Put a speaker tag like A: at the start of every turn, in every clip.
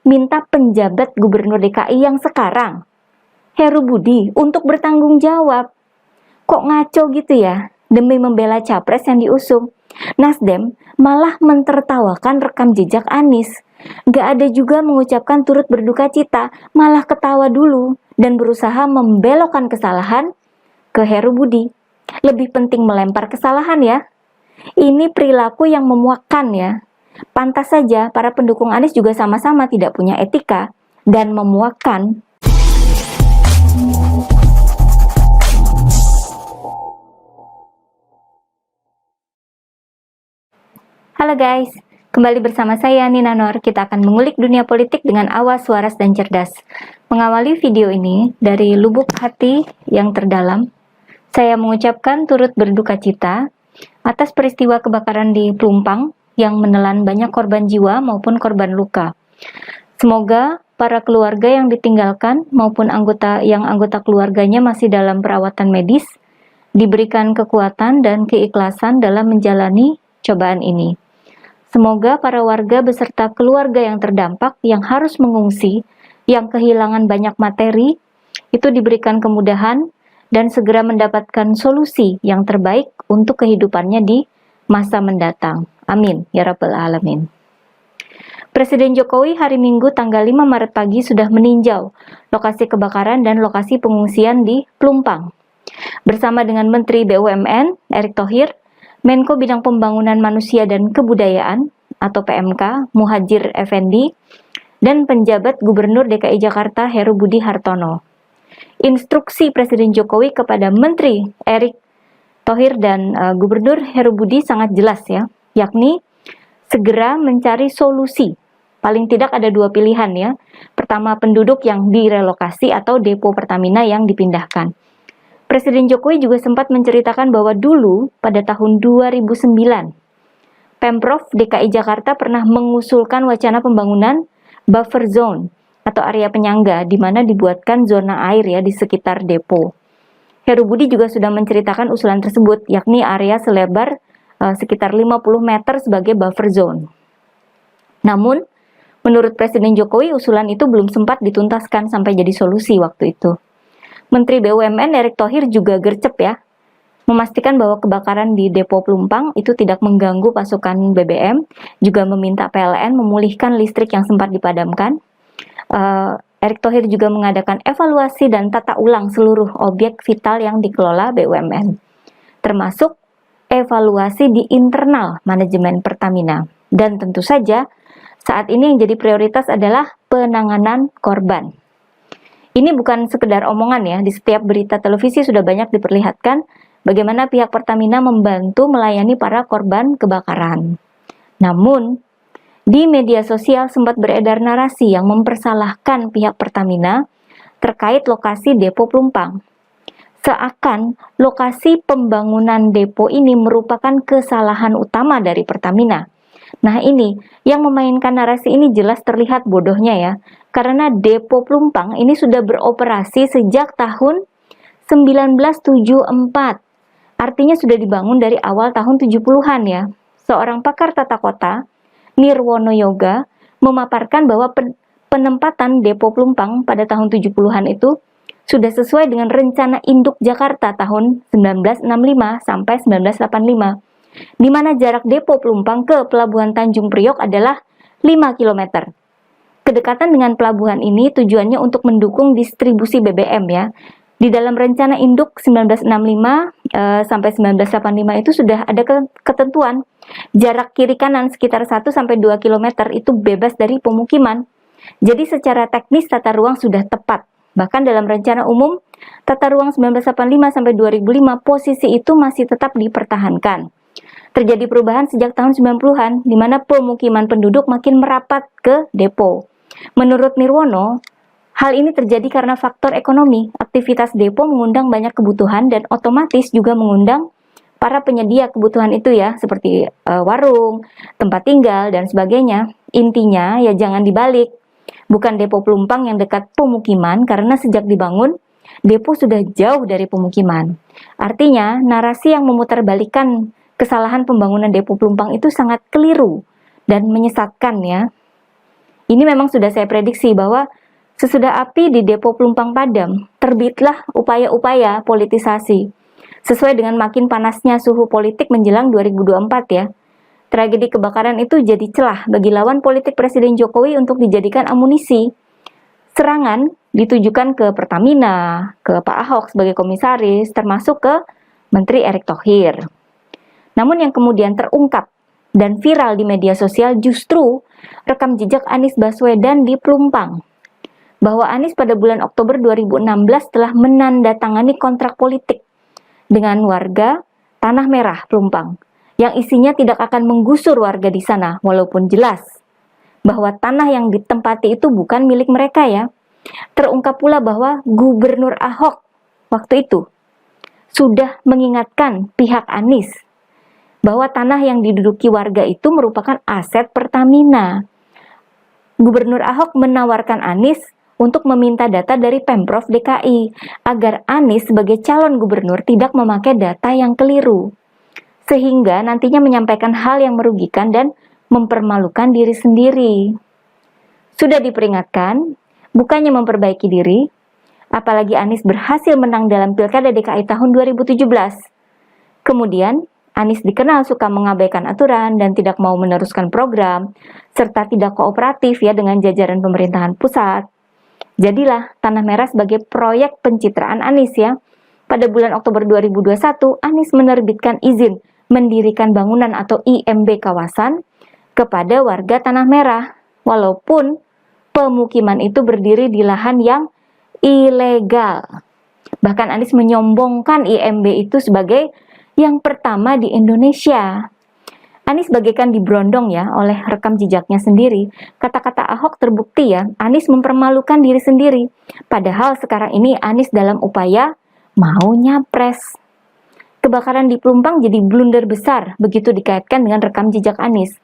A: minta penjabat Gubernur DKI yang sekarang, Heru Budi, untuk bertanggung jawab. Kok ngaco gitu ya, demi membela capres yang diusung. Nasdem malah mentertawakan rekam jejak Anies. Gak ada juga mengucapkan turut berduka cita, malah ketawa dulu dan berusaha membelokkan kesalahan ke Heru Budi. Lebih penting melempar kesalahan ya. Ini perilaku yang memuakkan ya. Pantas saja para pendukung Anies juga sama-sama tidak punya etika dan memuakkan. Halo guys, kembali bersama saya Nina Nur. Kita akan mengulik dunia politik dengan awas, waras, dan cerdas. Mengawali video ini dari lubuk hati yang terdalam, saya mengucapkan turut berduka cita atas peristiwa kebakaran di Pelumpang yang menelan banyak korban jiwa maupun korban luka. Semoga para keluarga yang ditinggalkan maupun anggota keluarganya masih dalam perawatan medis diberikan kekuatan dan keikhlasan dalam menjalani cobaan ini. Semoga para warga beserta keluarga yang terdampak, yang harus mengungsi, yang kehilangan banyak materi, itu diberikan kemudahan dan segera mendapatkan solusi yang terbaik untuk kehidupannya di masa mendatang. Amin, ya Rabbal Alamin. Presiden Jokowi hari Minggu tanggal 5 Maret pagi sudah meninjau lokasi kebakaran dan lokasi pengungsian di Pelumpang. Bersama dengan Menteri BUMN, Erick Thohir, Menko Bidang Pembangunan Manusia dan Kebudayaan atau PMK, Muhadjir Effendi, dan penjabat Gubernur DKI Jakarta Heru Budi Hartono. Instruksi Presiden Jokowi kepada Menteri Erick Thohir dan Gubernur Heru Budi sangat jelas ya, yakni segera mencari solusi. Paling tidak ada dua pilihan ya. Pertama, penduduk yang direlokasi atau depo Pertamina yang dipindahkan. Presiden Jokowi juga sempat menceritakan bahwa dulu pada tahun 2009, Pemprov DKI Jakarta pernah mengusulkan wacana pembangunan buffer zone atau area penyangga di mana dibuatkan zona air ya di sekitar depo. Heru Budi juga sudah menceritakan usulan tersebut, yakni area selebar sekitar 50 meter sebagai buffer zone. Namun, menurut Presiden Jokowi, usulan itu belum sempat dituntaskan sampai jadi solusi waktu itu. Menteri BUMN Erick Thohir juga gercep ya, memastikan bahwa kebakaran di depo Pelumpang itu tidak mengganggu pasokan BBM, juga meminta PLN memulihkan listrik yang sempat dipadamkan. Erick Thohir juga mengadakan evaluasi dan tata ulang seluruh objek vital yang dikelola BUMN, termasuk evaluasi di internal manajemen Pertamina. Dan tentu saja, saat ini yang jadi prioritas adalah penanganan korban. Ini bukan sekedar omongan ya, di setiap berita televisi sudah banyak diperlihatkan bagaimana pihak Pertamina membantu melayani para korban kebakaran. Namun, di media sosial sempat beredar narasi yang mempersalahkan pihak Pertamina terkait lokasi depo Pelumpang. Seakan lokasi pembangunan depo ini merupakan kesalahan utama dari Pertamina. Nah ini, yang memainkan narasi ini jelas terlihat bodohnya ya, karena depo Pelumpang ini sudah beroperasi sejak tahun 1974. Artinya sudah dibangun dari awal tahun 70-an ya. Seorang pakar tata kota, Nirwono Yoga, memaparkan bahwa penempatan depo Pelumpang pada tahun 70-an itu sudah sesuai dengan rencana induk Jakarta tahun 1965 sampai 1985. Di mana jarak depo Pelumpang ke Pelabuhan Tanjung Priok adalah 5 km. Kedekatan dengan pelabuhan ini tujuannya untuk mendukung distribusi BBM ya. Di dalam rencana induk 1965 sampai 1985 itu sudah ada ketentuan jarak kiri kanan sekitar 1 sampai 2 km itu bebas dari pemukiman. Jadi secara teknis tata ruang sudah tepat. Bahkan dalam rencana umum tata ruang 1985 sampai 2005 posisi itu masih tetap dipertahankan. Terjadi perubahan sejak tahun 90-an, di mana pemukiman penduduk makin merapat ke depo. Menurut Nirwono, hal ini terjadi karena faktor ekonomi. Aktivitas depo mengundang banyak kebutuhan dan otomatis juga mengundang para penyedia kebutuhan itu ya, seperti warung, tempat tinggal, dan sebagainya. Intinya ya jangan dibalik. Bukan depo Pelumpang yang dekat pemukiman, karena sejak dibangun, depo sudah jauh dari pemukiman. Artinya, narasi yang memutarbalikkan kesalahan pembangunan depo Pelumpang itu sangat keliru dan menyesatkan ya. Ini memang sudah saya prediksi bahwa sesudah api di Depo Pelumpang padam, terbitlah upaya-upaya politisasi. Sesuai dengan makin panasnya suhu politik menjelang 2024 ya. Tragedi kebakaran itu jadi celah bagi lawan politik Presiden Jokowi untuk dijadikan amunisi. Serangan ditujukan ke Pertamina, ke Pak Ahok sebagai komisaris, termasuk ke Menteri Erick Thohir. Namun yang kemudian terungkap dan viral di media sosial justru rekam jejak Anies Baswedan di Pelumpang. Bahwa Anies pada bulan Oktober 2016 telah menandatangani kontrak politik dengan warga Tanah Merah Pelumpang, yang isinya tidak akan menggusur warga di sana, walaupun jelas bahwa tanah yang ditempati itu bukan milik mereka ya. Terungkap pula bahwa Gubernur Ahok waktu itu sudah mengingatkan pihak Anies bahwa tanah yang diduduki warga itu merupakan aset Pertamina. Gubernur Ahok menawarkan Anies untuk meminta data dari Pemprov DKI agar Anies sebagai calon gubernur tidak memakai data yang keliru, sehingga nantinya menyampaikan hal yang merugikan dan mempermalukan diri sendiri. Sudah diperingatkan, bukannya memperbaiki diri, apalagi Anies berhasil menang dalam Pilkada DKI tahun 2017. Kemudian, Anies dikenal suka mengabaikan aturan dan tidak mau meneruskan program, serta tidak kooperatif ya dengan jajaran pemerintahan pusat. Jadilah Tanah Merah sebagai proyek pencitraan Anies ya. Pada bulan Oktober 2021, Anies menerbitkan izin mendirikan bangunan atau IMB kawasan kepada warga Tanah Merah, walaupun pemukiman itu berdiri di lahan yang ilegal. Bahkan Anies menyombongkan IMB itu sebagai yang pertama di Indonesia. Anies bagaikan diberondong ya oleh rekam jejaknya sendiri. Kata-kata Ahok terbukti ya, Anies mempermalukan diri sendiri. Padahal sekarang ini Anies dalam upaya mau nyapres. Kebakaran di Pelumpang jadi blunder besar begitu dikaitkan dengan rekam jejak Anies.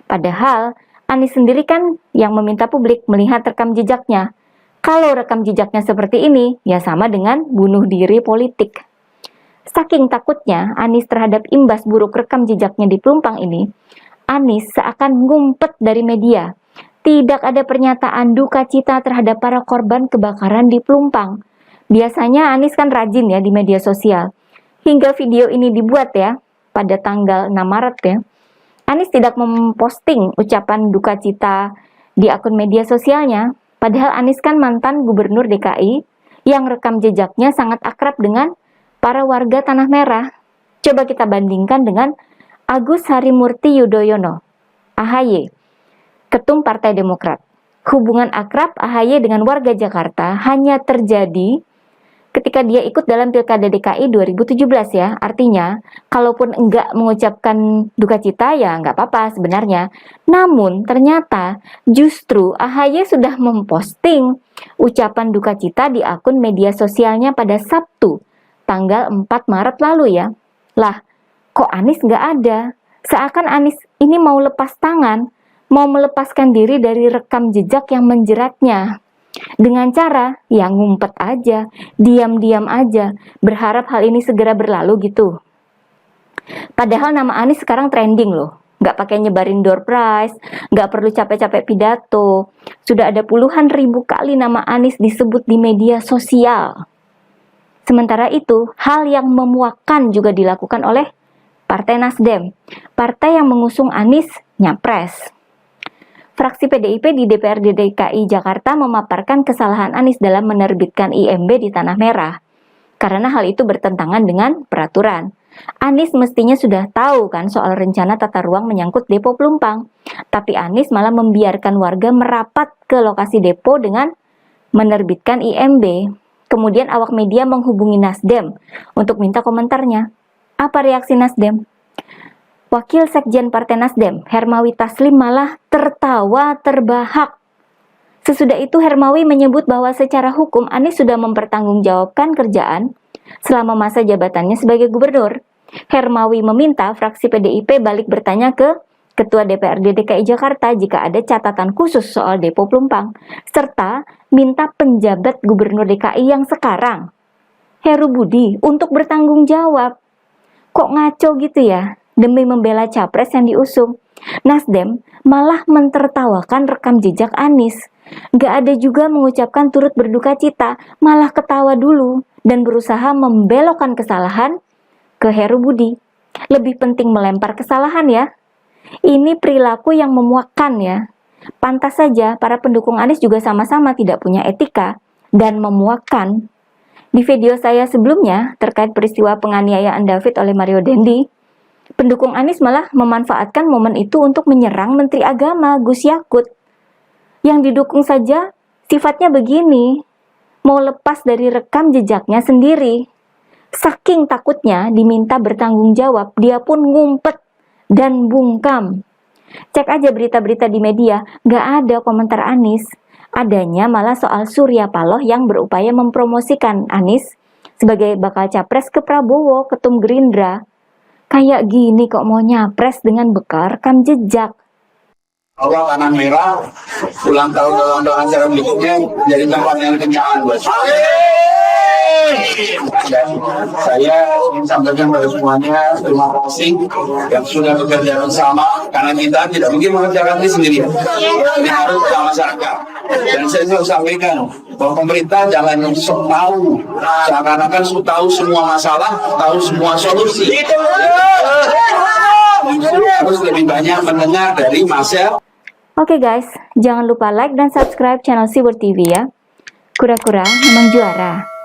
A: Padahal Anies sendiri kan yang meminta publik melihat rekam jejaknya. Kalau rekam jejaknya seperti ini, ya sama dengan bunuh diri politik. Saking takutnya Anies terhadap imbas buruk rekam jejaknya di Pelumpang ini, Anies seakan ngumpet dari media. Tidak ada pernyataan duka cita terhadap para korban kebakaran di Pelumpang. Biasanya Anies kan rajin ya di media sosial. Hingga video ini dibuat ya, pada tanggal 6 Maret ya. Anies tidak memposting ucapan duka cita di akun media sosialnya. Padahal Anies kan mantan gubernur DKI yang rekam jejaknya sangat akrab dengan para warga Tanah Merah. Coba kita bandingkan dengan Agus Harimurti Yudhoyono, AHY, Ketum Partai Demokrat. Hubungan akrab AHY dengan warga Jakarta hanya terjadi ketika dia ikut dalam Pilkada DKI 2017 ya. Artinya, kalaupun enggak mengucapkan duka cita ya enggak apa-apa sebenarnya. Namun ternyata justru AHY sudah memposting ucapan duka cita di akun media sosialnya pada Sabtu tanggal 4 Maret lalu ya. Lah, kok Anies nggak ada? Seakan Anies ini mau lepas tangan, mau melepaskan diri dari rekam jejak yang menjeratnya. Dengan cara yang ngumpet aja, diam-diam aja, berharap hal ini segera berlalu gitu. Padahal nama Anies sekarang trending loh. Nggak pakai nyebarin door prize, nggak perlu capek-capek pidato. Sudah ada puluhan ribu kali nama Anies disebut di media sosial. Sementara itu, hal yang memuakkan juga dilakukan oleh Partai Nasdem, partai yang mengusung Anies nyapres. Fraksi PDIP di DPRD DKI Jakarta memaparkan kesalahan Anies dalam menerbitkan IMB di Tanah Merah, karena hal itu bertentangan dengan peraturan. Anies mestinya sudah tahu kan soal rencana tata ruang menyangkut depo Pelumpang, tapi Anies malah membiarkan warga merapat ke lokasi depo dengan menerbitkan IMB. Kemudian awak media menghubungi Nasdem untuk minta komentarnya. Apa reaksi Nasdem? Wakil Sekjen Partai Nasdem, Hermawi Taslim malah tertawa terbahak. Sesudah itu Hermawi menyebut bahwa secara hukum Anies sudah mempertanggungjawabkan kerjaan selama masa jabatannya sebagai gubernur. Hermawi meminta fraksi PDIP balik bertanya ke Ketua DPRD DKI Jakarta jika ada catatan khusus soal depo Pelumpang, serta minta penjabat gubernur DKI yang sekarang, Heru Budi, untuk bertanggung jawab. Kok ngaco gitu ya, demi membela capres yang diusung. Nasdem malah mentertawakan rekam jejak Anies. Gak ada juga mengucapkan turut berduka cita, malah ketawa dulu dan berusaha membelokkan kesalahan ke Heru Budi. Lebih penting melempar kesalahan ya. Ini perilaku yang memuakkan ya. Pantas saja para pendukung Anies juga sama-sama tidak punya etika dan memuakkan. Di video saya sebelumnya terkait peristiwa penganiayaan David oleh Mario Dendi, pendukung Anies malah memanfaatkan momen itu untuk menyerang Menteri Agama Gus Yakut. Yang didukung saja sifatnya begini, mau lepas dari rekam jejaknya sendiri. Saking takutnya diminta bertanggung jawab, dia pun ngumpet dan bungkam. Cek aja berita-berita di media, gak ada komentar Anies. Adanya malah soal Surya Paloh yang berupaya mempromosikan Anies sebagai bakal capres ke Prabowo, ketum Gerindra. Kayak gini kok mau nyapres dengan bekal rekam jejak.
B: Allah kanan merah, ulang tahun acara berikutnya jadi tempat yang kencang buat dan saya ingin sampaikan pada semuanya terima kasih yang sudah bekerja bersama, karena kita tidak mungkin mengerjakan ini sendirian, ini harus bersama masyarakat. Dan saya selalu sampaikan bahwa pemerintah jangan sok tahu, seakan-akan sok tahu semua masalah, tahu semua solusi. Harus lebih banyak mendengar dari masyarakat.
A: Oke guys, jangan lupa like dan subscribe channel Siwur TV ya. Kura-kura memang juara.